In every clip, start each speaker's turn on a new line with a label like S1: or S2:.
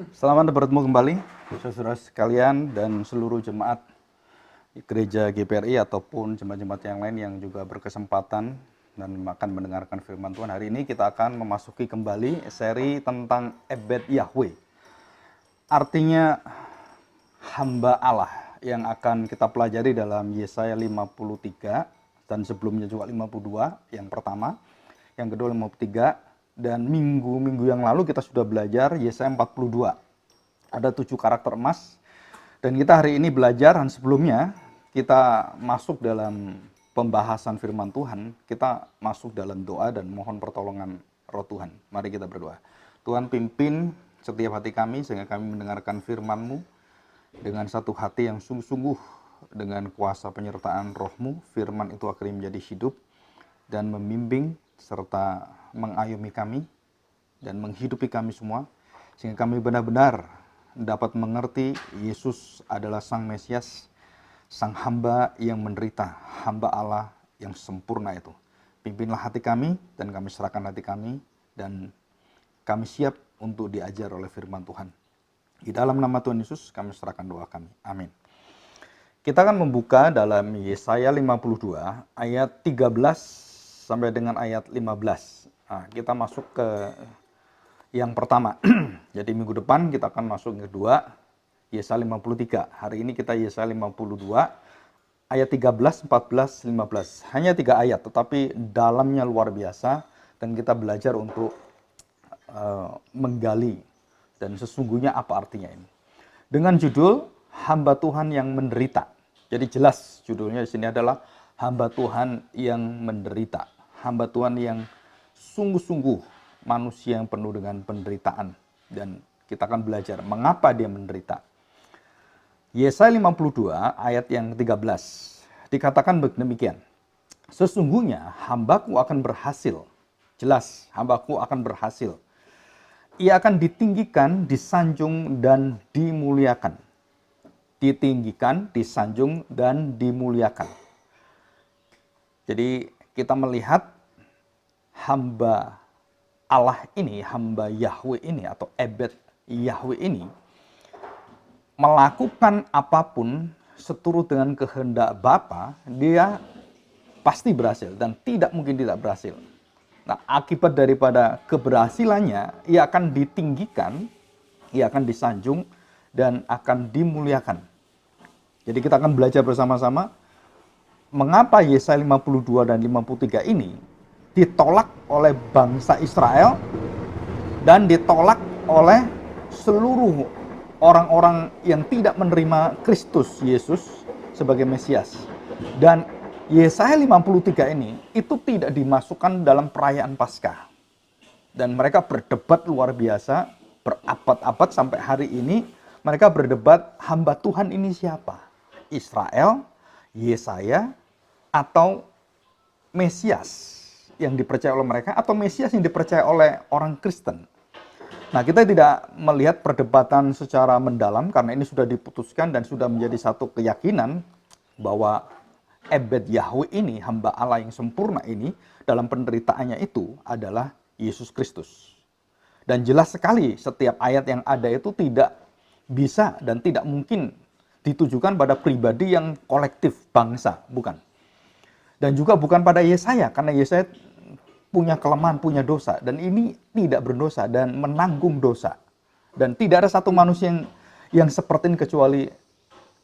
S1: Selamat bertemu kembali, saudara sekalian dan seluruh jemaat gereja GPRI ataupun jemaat-jemaat yang lain yang juga berkesempatan dan akan mendengarkan firman Tuhan. Hari ini kita akan memasuki kembali seri tentang Ebed Yahweh. Artinya hamba Allah yang akan kita pelajari dalam Yesaya 53 dan sebelumnya juga 52, yang pertama, yang kedua 53, dan minggu-minggu yang lalu kita sudah belajar Yesaya 42. Ada 7 karakter emas, dan kita hari ini belajar, dan sebelumnya kita masuk dalam pembahasan firman Tuhan, kita masuk dalam doa dan mohon pertolongan Roh Tuhan. Mari kita berdoa. Tuhan, pimpin setiap hati kami sehingga kami mendengarkan firman-Mu dengan satu hati yang sungguh-sungguh, dengan kuasa penyertaan Roh-Mu. Firman itu akhirnya menjadi hidup dan membimbing serta mengayomi kami dan menghidupi kami semua, sehingga kami benar-benar dapat mengerti Yesus adalah Sang Mesias, Sang hamba yang menderita, hamba Allah yang sempurna itu. Pimpinlah hati kami dan kami serahkan hati kami, dan kami siap untuk diajar oleh firman Tuhan. Di dalam nama Tuhan Yesus kami serahkan doa kami. Amin. Kita akan membuka dalam Yesaya 52 ayat 13 sampai dengan ayat 15. Nah, kita masuk ke yang pertama. Jadi minggu depan kita akan masuk ke kedua, Yesaya 53. Hari ini kita Yesaya 52 ayat 13, 14, 15. Hanya 3 ayat, tetapi dalamnya luar biasa, dan kita belajar untuk menggali dan sesungguhnya apa artinya ini. Dengan judul hamba Tuhan yang menderita. Jadi jelas judulnya di sini adalah hamba Tuhan yang menderita. Hamba Tuhan yang sungguh-sungguh manusia yang penuh dengan penderitaan. Dan kita akan belajar mengapa dia menderita. Yesaya 52 ayat yang 13 dikatakan demikian. Sesungguhnya hambaku akan berhasil. Jelas, hambaku akan berhasil. Ia akan ditinggikan, disanjung, dan dimuliakan. Ditinggikan, disanjung, dan dimuliakan. Jadi kita melihat hamba Allah ini, hamba Yahweh ini atau Ebed Yahweh ini melakukan apapun seturut dengan kehendak Bapa, dia pasti berhasil dan tidak mungkin tidak berhasil. Nah, akibat daripada keberhasilannya, ia akan ditinggikan, ia akan disanjung, dan akan dimuliakan. Jadi kita akan belajar bersama-sama mengapa Yesaya 52 dan 53 ini ditolak oleh bangsa Israel dan ditolak oleh seluruh orang-orang yang tidak menerima Kristus Yesus sebagai Mesias. Dan Yesaya 53 ini itu tidak dimasukkan dalam perayaan Paskah. Dan mereka berdebat luar biasa, berabad-abad sampai hari ini mereka berdebat hamba Tuhan ini siapa? Israel, Yesaya, atau Mesias yang dipercaya oleh mereka, atau Mesias yang dipercaya oleh orang Kristen. Nah, kita tidak melihat perdebatan secara mendalam karena ini sudah diputuskan dan sudah menjadi satu keyakinan bahwa Ebed Yahweh ini, hamba Allah yang sempurna ini, dalam penderitaannya itu adalah Yesus Kristus. Dan jelas sekali setiap ayat yang ada itu tidak bisa dan tidak mungkin ditujukan pada pribadi yang kolektif bangsa, bukan. Dan juga bukan pada Yesaya, karena Yesaya punya kelemahan, punya dosa, dan ini tidak berdosa dan menanggung dosa. Dan tidak ada satu manusia yang seperti ini kecuali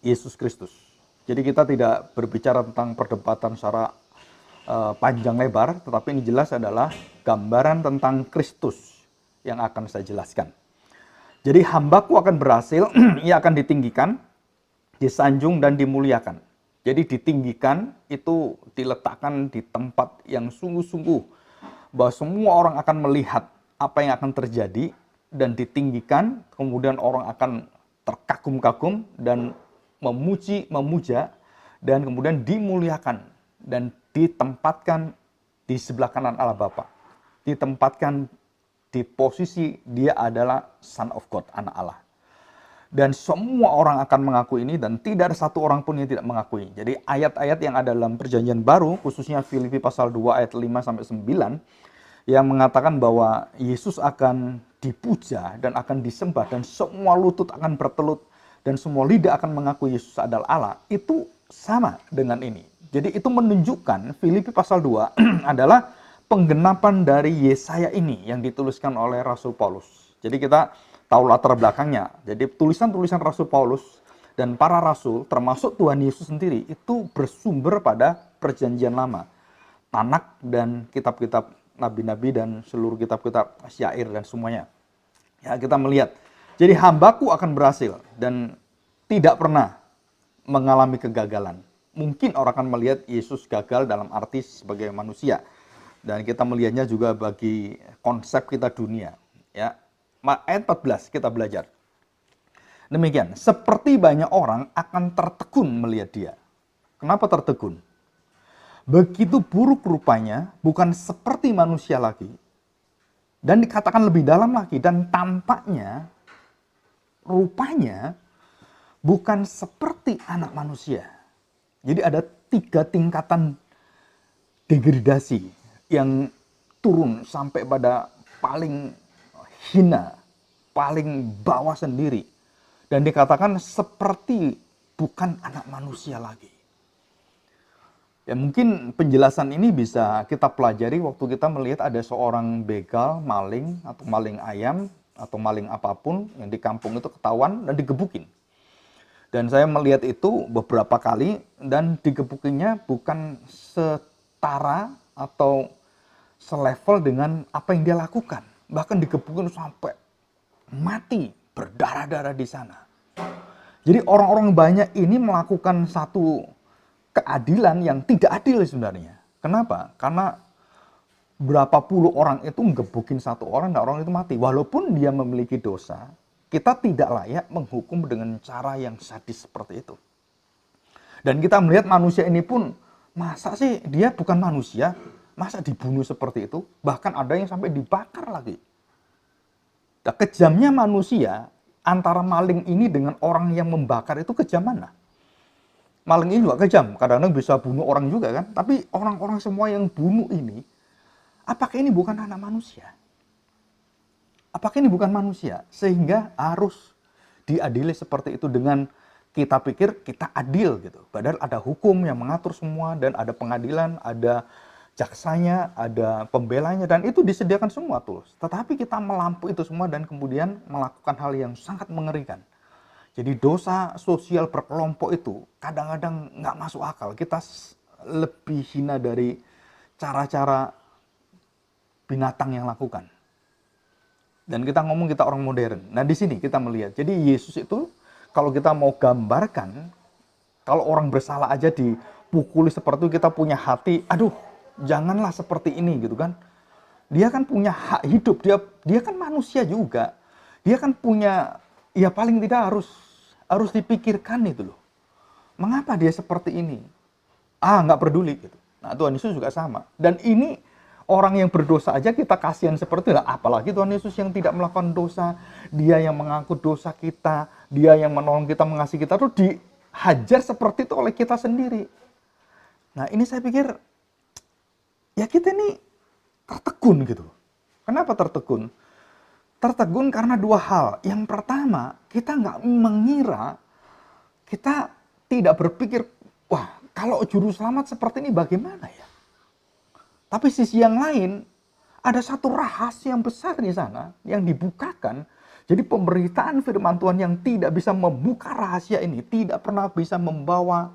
S1: Yesus Kristus. Jadi kita tidak berbicara tentang perdebatan secara panjang lebar, tetapi ini jelas adalah gambaran tentang Kristus yang akan saya jelaskan. Jadi hambaku akan berhasil, ia akan ditinggikan, disanjung, dan dimuliakan. Jadi ditinggikan itu diletakkan di tempat yang sungguh-sungguh, bahwa semua orang akan melihat apa yang akan terjadi, dan ditinggikan, kemudian orang akan terkagum-kagum dan memuji, memuja, dan kemudian dimuliakan dan ditempatkan di sebelah kanan Allah Bapa. Ditempatkan di posisi dia adalah Son of God, anak Allah. Dan semua orang akan mengakui ini dan tidak ada satu orang pun yang tidak mengakui. Jadi ayat-ayat yang ada dalam Perjanjian Baru, khususnya Filipi pasal 2 ayat 5 sampai 9 yang mengatakan bahwa Yesus akan dipuja dan akan disembah dan semua lutut akan bertelut dan semua lidah akan mengaku Yesus adalah Allah, itu sama dengan ini. Jadi itu menunjukkan Filipi pasal 2 adalah penggenapan dari Yesaya ini yang dituliskan oleh Rasul Paulus. Jadi kita tahu latar belakangnya. Jadi tulisan-tulisan Rasul Paulus dan para rasul termasuk Tuhan Yesus sendiri itu bersumber pada perjanjian lama. Tanak dan kitab-kitab nabi-nabi dan seluruh kitab-kitab syair dan semuanya. Ya, kita melihat. Jadi hambaku akan berhasil dan tidak pernah mengalami kegagalan. Mungkin orang akan melihat Yesus gagal dalam arti sebagai manusia. Dan kita melihatnya juga bagi konsep kita dunia. Ya. Ayat 14 kita belajar. Demikian, seperti banyak orang akan tertegun melihat dia. Kenapa tertegun? Begitu buruk rupanya, bukan seperti manusia lagi. Dan dikatakan lebih dalam lagi, dan tampaknya, rupanya, bukan seperti anak manusia. Jadi ada 3 tingkatan degradasi yang turun sampai pada paling hina, paling bawah sendiri. Dan dikatakan seperti bukan anak manusia lagi. Ya mungkin penjelasan ini bisa kita pelajari waktu kita melihat ada seorang begal, maling, atau maling ayam, atau maling apapun yang di kampung itu ketahuan dan digebukin. Dan saya melihat itu beberapa kali dan digebukinnya bukan setara atau selevel dengan apa yang dia lakukan. Bahkan digebukin sampai mati, berdarah-darah di sana. Jadi orang-orang banyak ini melakukan satu keadilan yang tidak adil sebenarnya. Kenapa? Karena berapa puluh orang itu ngebukin satu orang dan orang itu mati. Walaupun dia memiliki dosa, kita tidak layak menghukum dengan cara yang sadis seperti itu. Dan kita melihat manusia ini pun, masa sih dia bukan manusia, masa dibunuh seperti itu? Bahkan ada yang sampai dibakar lagi. Nah, kejamnya manusia, antara maling ini dengan orang yang membakar itu kejam mana? Maling ini juga kejam, kadang-kadang bisa bunuh orang juga kan. Tapi orang-orang semua yang bunuh ini, apakah ini bukan anak manusia? Apakah ini bukan manusia? Sehingga harus diadili seperti itu dengan kita pikir kita adil gitu. Padahal ada hukum yang mengatur semua dan ada pengadilan, ada jaksanya, ada pembelanya dan itu disediakan semua tulus. Tetapi kita melampaui itu semua dan kemudian melakukan hal yang sangat mengerikan. Jadi dosa sosial berkelompok itu kadang-kadang nggak masuk akal. Kita lebih hina dari cara-cara binatang yang lakukan. Dan kita ngomong kita orang modern. Nah di sini kita melihat. Jadi Yesus itu kalau kita mau gambarkan, kalau orang bersalah aja dipukuli seperti itu kita punya hati, aduh janganlah seperti ini gitu kan. Dia kan punya hak hidup, dia kan manusia juga. Dia kan punya, ya paling tidak harus dipikirkan itu loh. Mengapa dia seperti ini? Nggak peduli gitu. Nah Tuhan Yesus juga sama. Dan ini orang yang berdosa aja kita kasihan seperti itu. Apalagi Tuhan Yesus yang tidak melakukan dosa. Dia yang mengangkut dosa kita. Dia yang menolong kita, mengasihi kita. Terus dihajar seperti itu oleh kita sendiri. Nah ini saya pikir, ya kita ini tertegun gitu. Kenapa tertegun? Tertegun karena 2 hal. Yang pertama, kita nggak mengira, kita tidak berpikir, wah kalau juru selamat seperti ini bagaimana ya? Tapi sisi yang lain, ada satu rahasia yang besar di sana yang dibukakan. Jadi pemberitaan firman Tuhan yang tidak bisa membuka rahasia ini, tidak pernah bisa membawa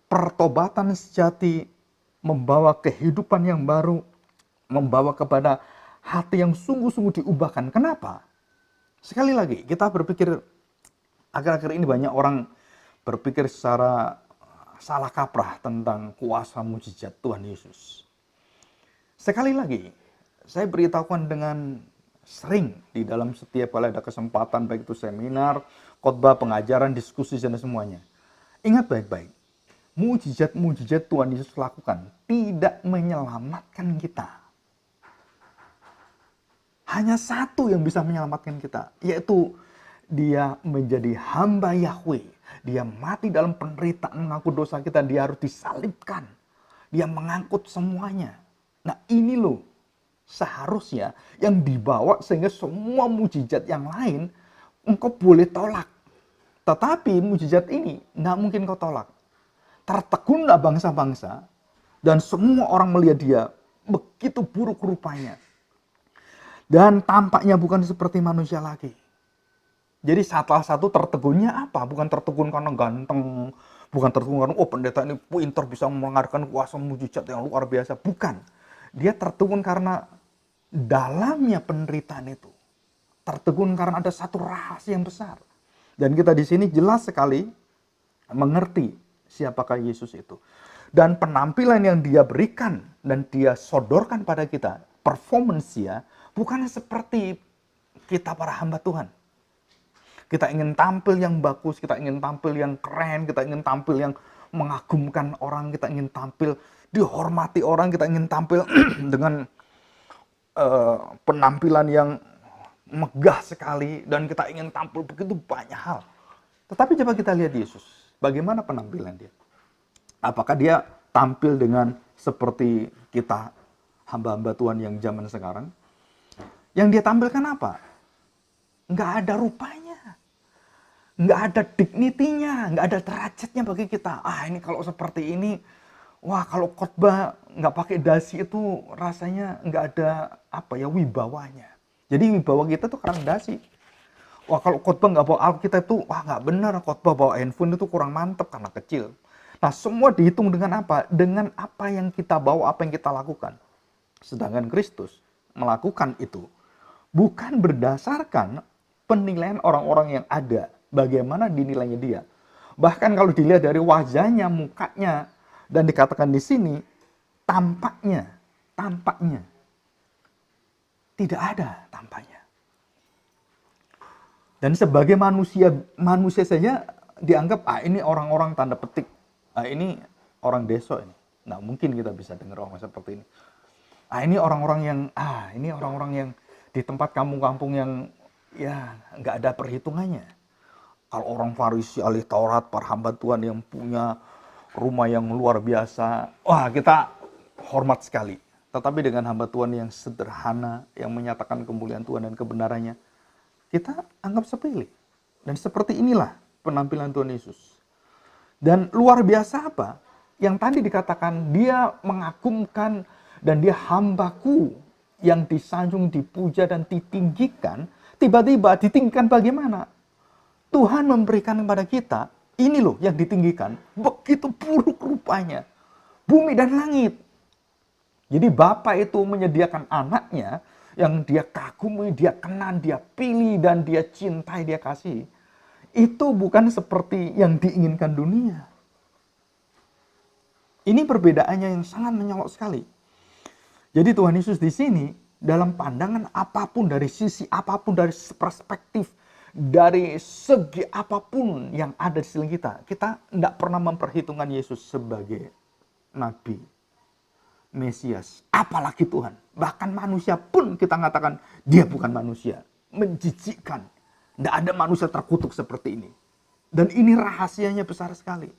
S1: pertobatan sejati, membawa kehidupan yang baru, membawa kepada hati yang sungguh-sungguh diubahkan. Kenapa? Sekali lagi, kita berpikir, akhir-akhir ini banyak orang berpikir secara salah kaprah tentang kuasa mujizat Tuhan Yesus. Sekali lagi, saya beritahukan dengan sering di dalam setiap kali ada kesempatan, baik itu seminar, khotbah, pengajaran, diskusi, dan semuanya. Ingat baik-baik, mujizat-mujizat Tuhan Yesus lakukan tidak menyelamatkan kita. Hanya satu yang bisa menyelamatkan kita, yaitu dia menjadi hamba Yahweh. Dia mati dalam penderitaan mengaku dosa kita, dia harus disalibkan. Dia mengangkut semuanya. Nah ini loh seharusnya yang dibawa sehingga semua mujizat yang lain engkau boleh tolak. Tetapi mujizat ini nggak mungkin kau tolak. Tertegunlah bangsa-bangsa dan semua orang melihat dia begitu buruk rupanya. Dan tampaknya bukan seperti manusia lagi. Jadi salah satu tertegunnya apa? Bukan tertegun karena ganteng, bukan tertegun karena pendeta ini pintar bisa mengarahkan kuasa mujizat yang luar biasa. Bukan. Dia tertegun karena dalamnya penderitaan itu. Tertegun karena ada satu rahasia yang besar. Dan kita di sini jelas sekali mengerti siapakah Yesus itu. Dan penampilan yang dia berikan dan dia sodorkan pada kita, performance dia, bukan seperti kita para hamba Tuhan. Kita ingin tampil yang bagus, kita ingin tampil yang keren, kita ingin tampil yang mengagumkan orang, kita ingin tampil dihormati orang, kita ingin tampil dengan penampilan yang megah sekali, dan kita ingin tampil begitu banyak hal. Tetapi coba kita lihat Yesus, bagaimana penampilan dia? Apakah dia tampil dengan seperti kita hamba-hamba Tuhan yang zaman sekarang? Yang dia tampilkan apa? Nggak ada rupanya, nggak ada dignity-nya, nggak ada derajatnya bagi kita. Ini kalau seperti ini, wah kalau khotbah nggak pakai dasi itu rasanya nggak ada wibawanya. Jadi wibawa kita tuh kurang dasi. Wah kalau khotbah nggak bawa Alkitab itu, wah nggak benar, khotbah bawa handphone itu kurang mantep karena kecil. Nah semua dihitung dengan apa? Dengan apa yang kita bawa, apa yang kita lakukan. Sedangkan Kristus melakukan itu bukan berdasarkan penilaian orang-orang yang ada, bagaimana dinilainya dia. Bahkan kalau dilihat dari wajahnya, mukanya, dan dikatakan di sini, tampaknya tidak ada tampaknya. Dan sebagai manusia saja dianggap, ini orang-orang tanda petik, ini orang deso ini. Nah mungkin kita bisa dengar orang seperti ini. Ini orang-orang yang di tempat kampung-kampung yang ya nggak ada perhitungannya. Kalau orang Farisi, ahli Taurat, para hamba Tuhan yang punya rumah yang luar biasa, wah kita hormat sekali. Tetapi dengan hamba Tuhan yang sederhana, yang menyatakan kemuliaan Tuhan dan kebenarannya, kita anggap sepele. Dan seperti inilah penampilan Tuhan Yesus. Dan luar biasa apa? Yang tadi dikatakan dia mengagumkan dan dia hambaku yang disanjung, dipuja dan ditinggikan. Tiba-tiba ditinggikan bagaimana? Tuhan memberikan kepada kita, ini loh yang ditinggikan, begitu buruk rupanya. Bumi dan langit. Jadi Bapa itu menyediakan anaknya yang dia kagumi, dia kenal, dia pilih, dan dia cintai, dia kasih. Itu bukan seperti yang diinginkan dunia. Ini perbedaannya yang sangat menyolok sekali. Jadi Tuhan Yesus di sini, dalam pandangan apapun, dari sisi apapun, dari perspektif, dari segi apapun yang ada di sekeliling kita, kita tidak pernah memperhitungkan Yesus sebagai Nabi, Mesias, apalagi Tuhan. Bahkan manusia pun kita katakan, dia bukan manusia. Menjijikkan. Tidak ada manusia terkutuk seperti ini. Dan ini rahasianya besar sekali.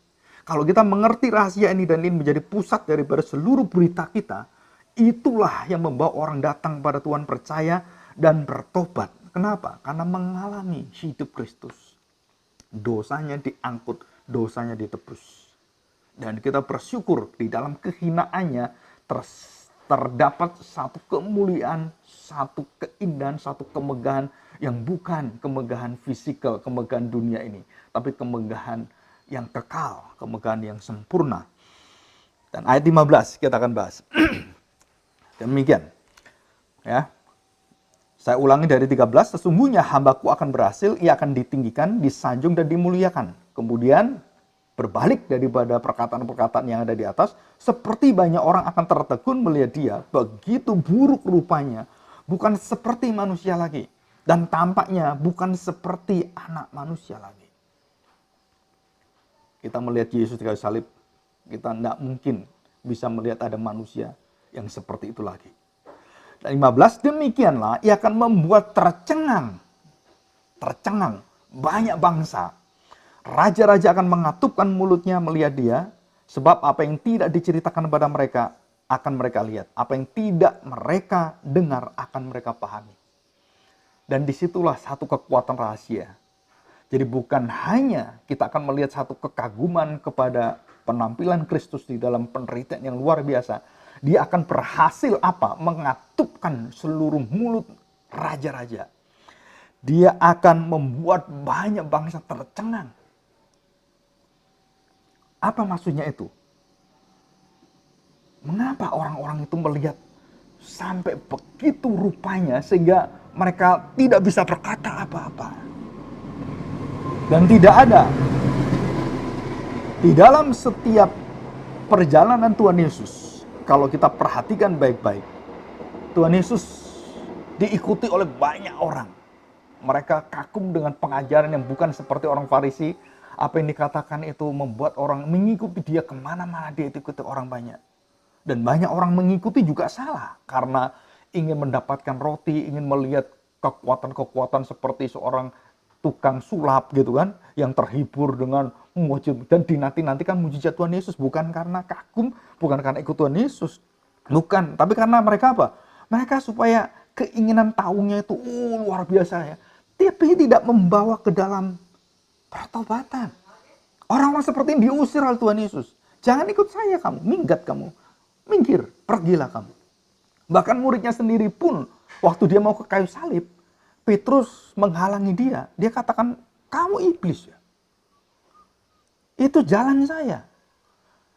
S1: Kalau kita mengerti rahasia ini dan ini menjadi pusat daripada seluruh berita kita, itulah yang membawa orang datang pada Tuhan, percaya dan bertobat. Kenapa? Karena mengalami hidup Kristus. Dosanya diangkut, dosanya ditebus. Dan kita bersyukur di dalam kehinaannya terdapat satu kemuliaan, satu keindahan, satu kemegahan yang bukan kemegahan fisikal, kemegahan dunia ini. Tapi kemegahan yang kekal, kemegahan yang sempurna. Dan ayat 15 kita akan bahas. Demikian. Ya. Saya ulangi dari 13, sesungguhnya hambaku akan berhasil, ia akan ditinggikan, disanjung dan dimuliakan. Kemudian berbalik daripada perkataan-perkataan yang ada di atas, seperti banyak orang akan tertegun melihat dia, begitu buruk rupanya, bukan seperti manusia lagi. Dan tampaknya bukan seperti anak manusia lagi. Kita melihat Yesus di kayu salib, kita tidak mungkin bisa melihat ada manusia yang seperti itu lagi. Dan 15, demikianlah ia akan membuat tercengang banyak bangsa. Raja-raja akan mengatupkan mulutnya melihat dia, sebab apa yang tidak diceritakan kepada mereka akan mereka lihat. Apa yang tidak mereka dengar akan mereka pahami. Dan disitulah satu kekuatan rahasia. Jadi bukan hanya kita akan melihat satu kekaguman kepada penampilan Kristus di dalam penderitaan yang luar biasa. Dia akan berhasil apa? Mengatupkan seluruh mulut raja-raja. Dia akan membuat banyak bangsa tercengang. Apa maksudnya itu? Mengapa orang-orang itu melihat sampai begitu rupanya sehingga mereka tidak bisa berkata apa-apa? Dan tidak ada di dalam setiap perjalanan Tuhan Yesus, kalau kita perhatikan baik-baik, Tuhan Yesus diikuti oleh banyak orang. Mereka kagum dengan pengajaran yang bukan seperti orang Farisi. Apa yang dikatakan itu membuat orang mengikuti dia kemana-mana, dia ikuti orang banyak. Dan banyak orang mengikuti juga salah, karena ingin mendapatkan roti, ingin melihat kekuatan-kekuatan seperti seorang tukang sulap gitu kan, yang terhibur dengan mujizat dan dinanti-nantikan mujizat Tuhan Yesus, bukan karena kagum, bukan karena ikut Tuhan Yesus, bukan, tapi karena mereka apa? Mereka supaya keinginan tahunya itu luar biasa ya, tapi tidak membawa ke dalam pertobatan. Orang-orang seperti ini diusir oleh Tuhan Yesus. Jangan ikut saya kamu, minggat kamu, minggir, pergilah kamu. Bahkan muridnya sendiri pun waktu dia mau ke kayu salib, Petrus menghalangi dia. Dia katakan, kamu iblis ya. Itu jalan saya.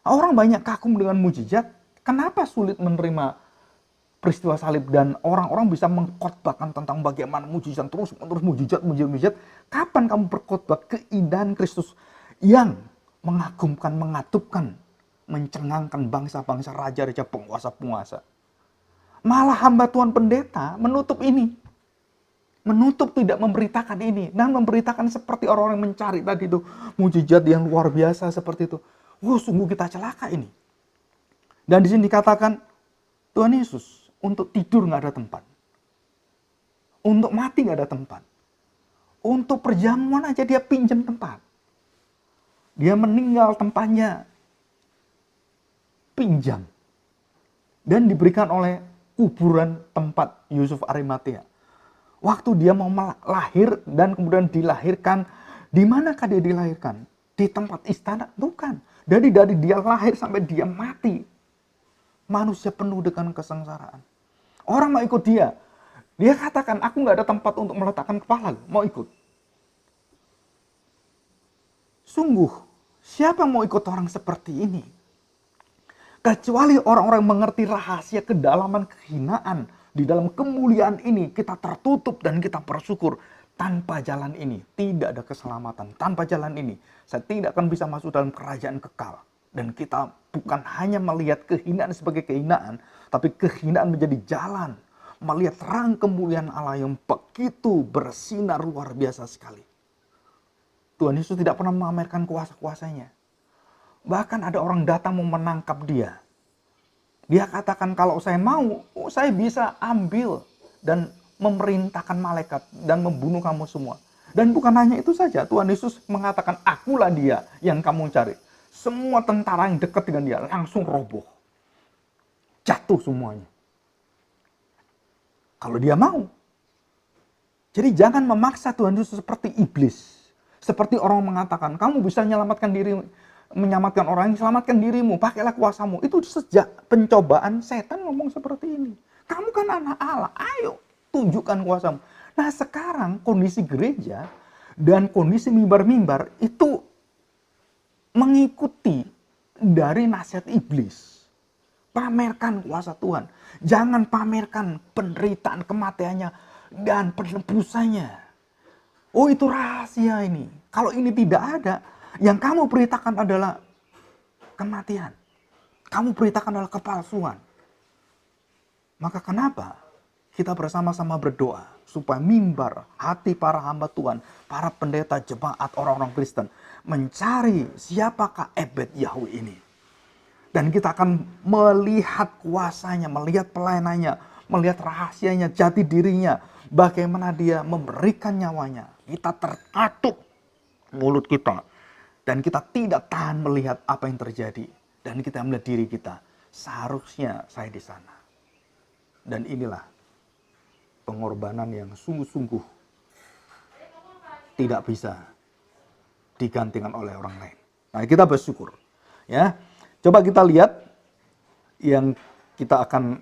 S1: Orang banyak kagum dengan mujizat. Kenapa sulit menerima peristiwa salib dan orang-orang bisa mengkhotbahkan tentang bagaimana mujizat terus mujizat. Kapan kamu berkhotbah keindahan Kristus yang mengagumkan, mengatupkan, mencengangkan bangsa-bangsa, raja-raja, penguasa-penguasa. Malah hamba Tuhan pendeta menutup ini. Menutup, tidak memberitakan ini. Dan memberitakan seperti orang-orang mencari tadi itu. Mujizat yang luar biasa seperti itu. Sungguh kita celaka ini. Dan di sini dikatakan, Tuhan Yesus untuk tidur nggak ada tempat. Untuk mati nggak ada tempat. Untuk perjamuan aja dia pinjam tempat. Dia meninggal tempatnya pinjam. Dan diberikan oleh kuburan tempat Yusuf Arimatea. Waktu dia mau lahir dan kemudian dilahirkan, di manakah dia dilahirkan? Di tempat istana? Bukan. Dari dia lahir sampai dia mati, manusia penuh dengan kesengsaraan. Orang mau ikut dia. Dia katakan, aku nggak ada tempat untuk meletakkan kepala, mau ikut. Sungguh, siapa mau ikut orang seperti ini? Kecuali orang-orang mengerti rahasia kedalaman kehinaan. Di dalam kemuliaan ini kita tertutup dan kita bersyukur. Tanpa jalan ini tidak ada keselamatan. Tanpa jalan ini saya tidak akan bisa masuk dalam kerajaan kekal. Dan kita bukan hanya melihat kehinaan sebagai kehinaan, tapi kehinaan menjadi jalan. Melihat terang kemuliaan Allah yang begitu bersinar luar biasa sekali. Tuhan Yesus tidak pernah memamerkan kuasa-kuasanya. Bahkan ada orang datang mau menangkap dia. Dia katakan, kalau saya mau, saya bisa ambil dan memerintahkan malaikat dan membunuh kamu semua. Dan bukan hanya itu saja, Tuhan Yesus mengatakan, akulah dia yang kamu cari. Semua tentara yang dekat dengan dia langsung roboh. Jatuh semuanya. Kalau dia mau. Jadi jangan memaksa Tuhan Yesus seperti iblis. Seperti orang mengatakan, kamu bisa menyelamatkan orang, selamatkan dirimu, pakailah kuasamu. Itu sejak pencobaan setan ngomong seperti ini. Kamu kan anak Allah, ayo tunjukkan kuasamu. Nah sekarang kondisi gereja dan kondisi mimbar-mimbar itu mengikuti dari nasihat iblis. Pamerkan kuasa Tuhan. Jangan pamerkan penderitaan kematiannya dan penebusannya. Oh itu rahasia ini. Kalau ini tidak ada, yang kamu beritakan adalah kematian. Kamu beritakan adalah kepalsuan. Maka kenapa kita bersama-sama berdoa supaya mimbar hati para hamba Tuhan, para pendeta, jemaat, orang-orang Kristen mencari siapakah Ebed Yahweh ini. Dan kita akan melihat kuasanya, melihat pelayanannya, melihat rahasianya, jati dirinya, bagaimana dia memberikan nyawanya. Kita terkatup mulut kita. Dan kita tidak tahan melihat apa yang terjadi. Dan kita melihat diri kita. seharusnya saya di sana. Dan inilah pengorbanan yang sungguh-sungguh tidak bisa digantikan oleh orang lain. Nah, kita bersyukur. Ya, coba kita lihat yang kita akan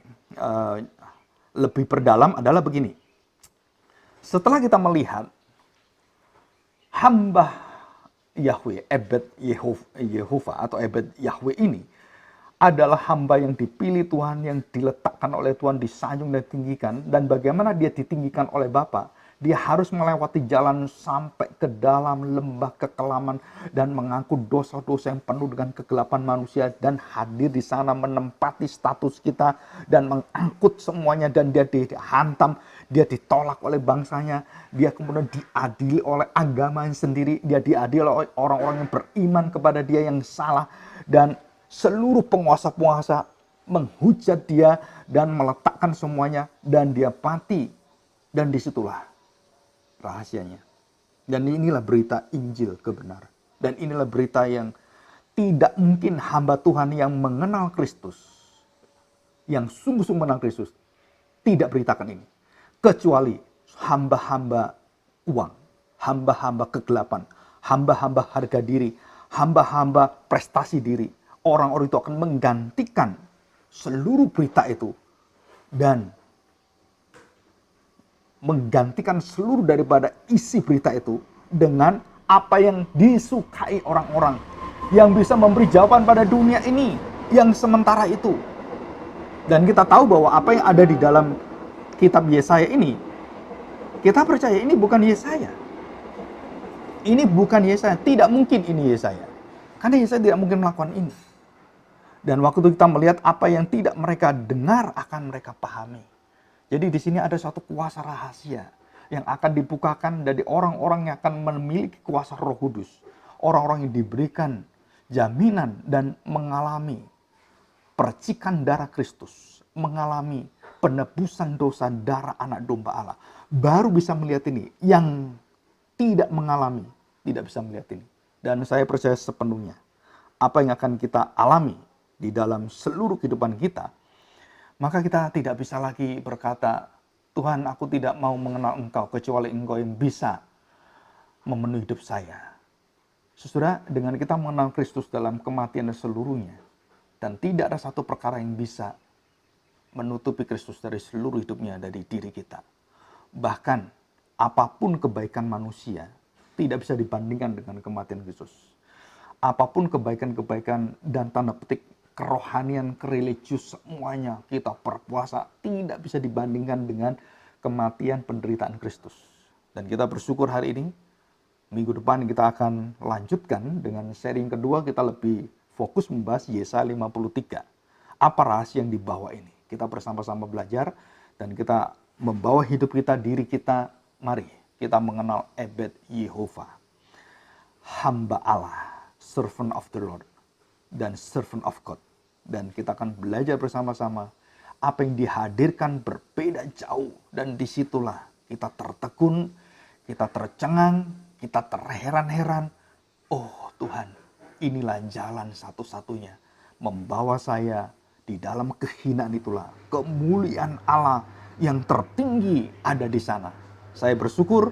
S1: lebih perdalam adalah begini. Setelah kita melihat hamba Yahweh, Ebed Yehova atau Ebed Yahweh ini adalah hamba yang dipilih Tuhan, yang diletakkan oleh Tuhan, disanjung dan ditinggikan. Dan bagaimana dia ditinggikan oleh Bapa? Dia harus melewati jalan sampai ke dalam lembah kekelaman dan mengangkut dosa-dosa yang penuh dengan kegelapan manusia dan hadir di sana menempati status kita dan mengangkut semuanya, dan dia dihantam, dia ditolak oleh bangsanya, dia kemudian diadili oleh agamanya sendiri, dia diadili oleh orang-orang yang beriman kepada dia yang salah, dan seluruh penguasa-penguasa menghujat dia dan meletakkan semuanya, dan dia mati. Dan disitulah rahasianya. Dan inilah berita Injil kebenaran. Dan inilah berita yang tidak mungkin hamba Tuhan yang mengenal Kristus, yang sungguh-sungguh mengenal Kristus, tidak beritakan ini. Kecuali hamba-hamba uang, hamba-hamba kegelapan, hamba-hamba harga diri, hamba-hamba prestasi diri. Orang-orang itu akan menggantikan seluruh berita itu dan menggantikan seluruh daripada isi berita itu dengan apa yang disukai orang-orang, yang bisa memberi jawaban pada dunia ini yang sementara itu. Dan kita tahu bahwa apa yang ada di dalam kitab Yesaya ini, kita percaya ini bukan Yesaya. Ini bukan Yesaya, tidak mungkin ini Yesaya. Karena Yesaya tidak mungkin melakukan ini. Dan waktu itu kita melihat apa yang tidak mereka dengar akan mereka pahami. Jadi di sini ada suatu kuasa rahasia yang akan dibukakan dari orang-orang yang akan memiliki kuasa Roh Kudus. Orang-orang yang diberikan jaminan dan mengalami percikan darah Kristus, mengalami penebusan dosa darah anak domba Allah. Baru bisa melihat ini. Yang tidak mengalami, tidak bisa melihat ini. Dan saya percaya sepenuhnya apa yang akan kita alami di dalam seluruh kehidupan kita, maka kita tidak bisa lagi berkata, Tuhan, aku tidak mau mengenal Engkau kecuali Engkau yang bisa memenuhi hidup saya. Saudara, dengan kita mengenal Kristus dalam kematian dan seluruhnya, dan tidak ada satu perkara yang bisa menutupi Kristus dari seluruh hidupnya dari diri kita. Bahkan apapun kebaikan manusia tidak bisa dibandingkan dengan kematian Kristus. Apapun kebaikan-kebaikan dan tanda petik kerohanian, kereligius, semuanya kita berpuasa tidak bisa dibandingkan dengan kematian penderitaan Kristus. Dan kita bersyukur hari ini, minggu depan kita akan lanjutkan dengan seri yang kedua, kita lebih fokus membahas Yesaya 53. Apa rahasia yang dibawa ini? Kita bersama-sama belajar dan kita membawa hidup kita, diri kita, mari kita mengenal Ebed Yehova, hamba Allah, servant of the Lord, dan servant of God. Dan kita akan belajar bersama-sama apa yang dihadirkan berbeda jauh. Dan disitulah kita tertekun, kita tercengang, kita terheran-heran. Oh Tuhan, inilah jalan satu-satunya membawa saya di dalam kehinaan itulah. Kemuliaan Allah yang tertinggi ada di sana. Saya bersyukur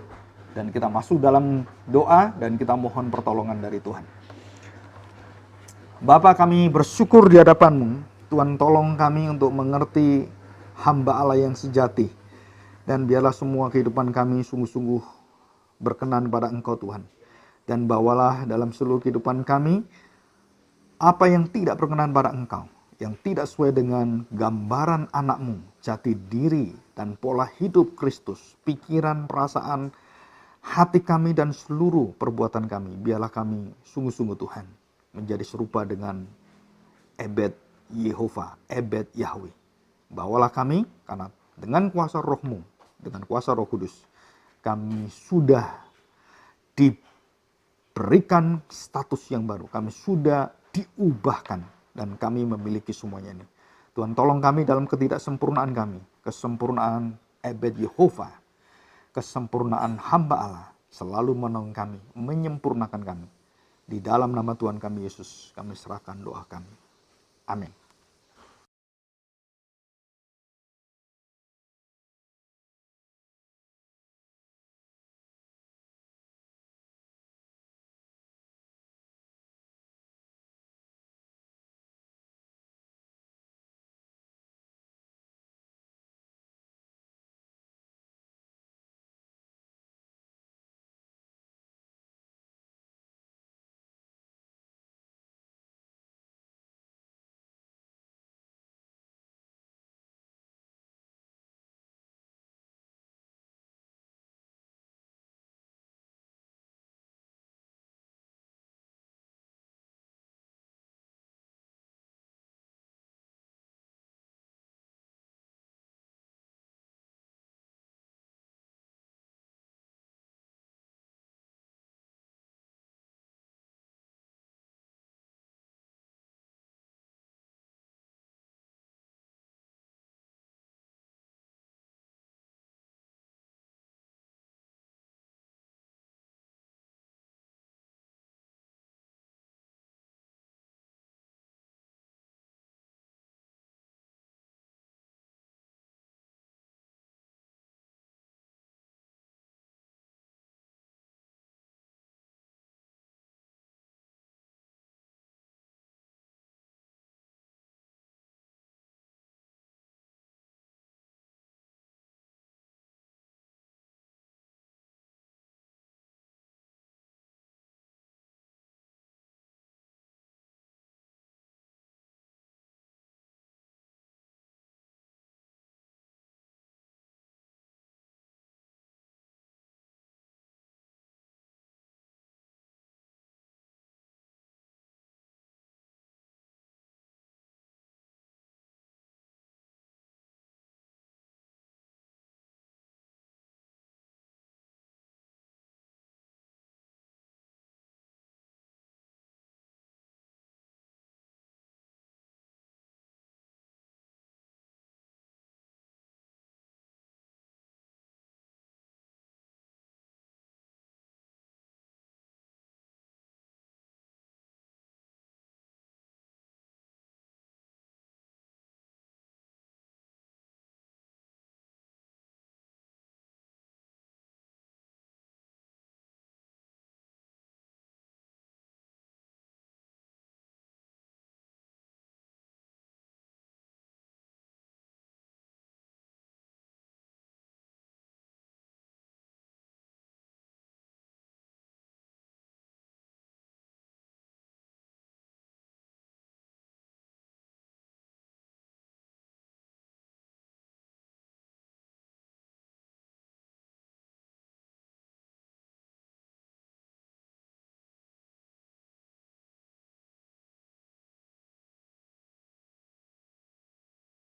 S1: dan kita masuk dalam doa dan kita mohon pertolongan dari Tuhan. Bapa, kami bersyukur di hadapan-Mu. Tuhan, tolong kami untuk mengerti hamba Allah yang sejati. Dan biarlah semua kehidupan kami sungguh-sungguh berkenan pada Engkau Tuhan. Dan bawalah dalam seluruh kehidupan kami apa yang tidak berkenan pada Engkau, yang tidak sesuai dengan gambaran anak-Mu, jati diri dan pola hidup Kristus, pikiran, perasaan, hati kami dan seluruh perbuatan kami. Biarlah kami sungguh-sungguh Tuhan menjadi serupa dengan Ebed Yehova, Ebed Yahweh. Bawalah kami, karena dengan kuasa Roh-Mu, dengan kuasa Roh Kudus, kami sudah diberikan status yang baru. Kami sudah diubahkan dan kami memiliki semuanya ini. Tuhan, tolong kami dalam ketidaksempurnaan kami, kesempurnaan Ebed Yehova, kesempurnaan hamba Allah, selalu menolong kami, menyempurnakan kami. Di dalam nama Tuhan kami Yesus, kami serahkan doa kami. Amin.